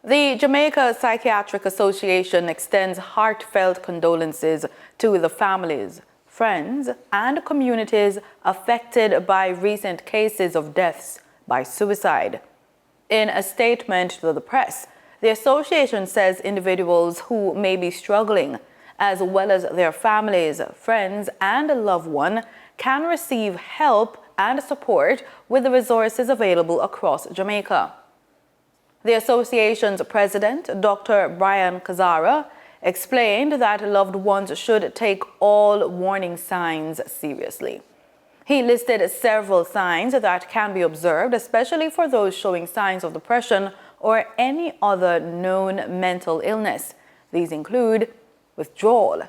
The Jamaica Psychiatric Association extends heartfelt condolences to the families, friends, and communities affected by recent cases of deaths by suicide. In a statement to the press, the association says individuals who may be struggling, as well as their families, friends, and a loved one, can receive help and support with the resources available across Jamaica. The association's president, Dr. Brian Kazaara, explained that loved ones should take all warning signs seriously. He listed several signs that can be observed, especially for those showing signs of depression or any other known mental illness. These include withdrawal,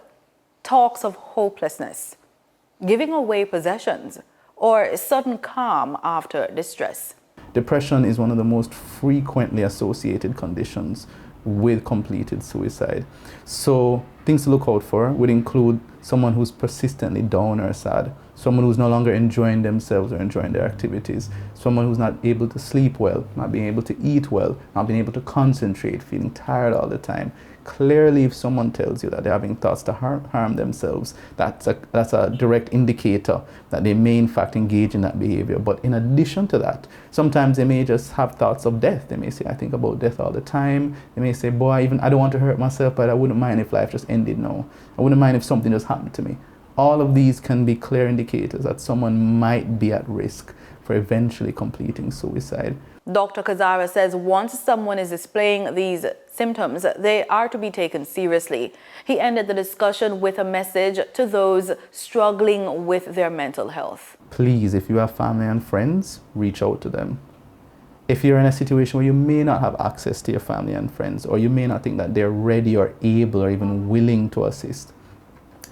talks of hopelessness, giving away possessions, or sudden calm after distress. Depression is one of the most frequently associated conditions with completed suicide. So things to look out for would include someone who's persistently down or sad, someone who's no longer enjoying themselves or enjoying their activities, someone who's not able to sleep well, not being able to eat well, not being able to concentrate, feeling tired all the time. Clearly, if someone tells you that they're having thoughts to harm themselves, that's a direct indicator that they may in fact engage in that behavior. But in addition to that, sometimes they may just have thoughts of death. They may say, I think about death all the time. They may say, boy, I don't want to hurt myself, but I wouldn't mind if life just ended now. I wouldn't mind if something just happened to me. All of these can be clear indicators that someone might be at risk for eventually completing suicide. Dr. Kazaara says once someone is displaying these symptoms, they are to be taken seriously. He ended the discussion with a message to those struggling with their mental health. Please, if you have family and friends, reach out to them. If you're in a situation where you may not have access to your family and friends, or you may not think that they're ready or able or even willing to assist,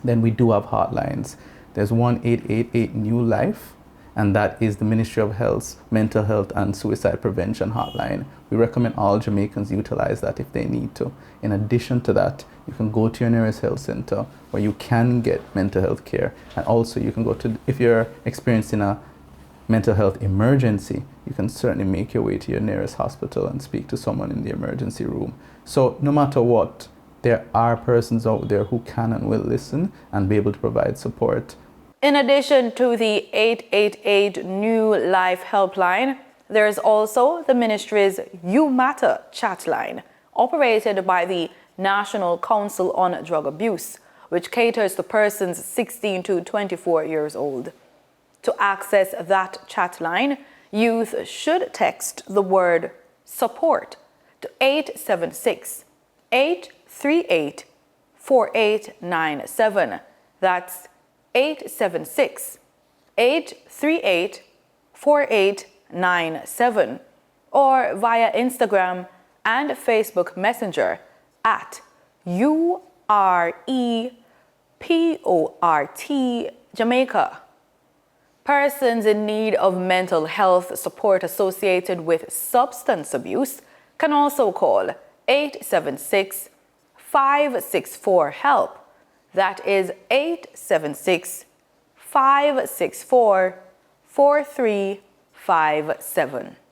then we do have hotlines. There's 1-888-NEW-LIFE, and that is the Ministry of Health's Mental Health and Suicide Prevention Hotline. We recommend all Jamaicans utilize that if they need to. In addition to that, you can go to your nearest health center where you can get mental health care. And also you can go to, if you're experiencing a mental health emergency, you can certainly make your way to your nearest hospital and speak to someone in the emergency room. So no matter what, there are persons out there who can and will listen and be able to provide support. In addition to the 888-NEW-LIFE helpline, there is also the ministry's You Matter chat line, operated by the National Council on Drug Abuse, which caters to persons 16 to 24 years old. To access that chat line, youth should text the word support to 876-838-4897. That's 876-838-4897, or via Instagram and Facebook Messenger at UREPORT Jamaica. Persons in need of mental health support associated with substance abuse can also call 876-564-HELP. That is 876-564-4357.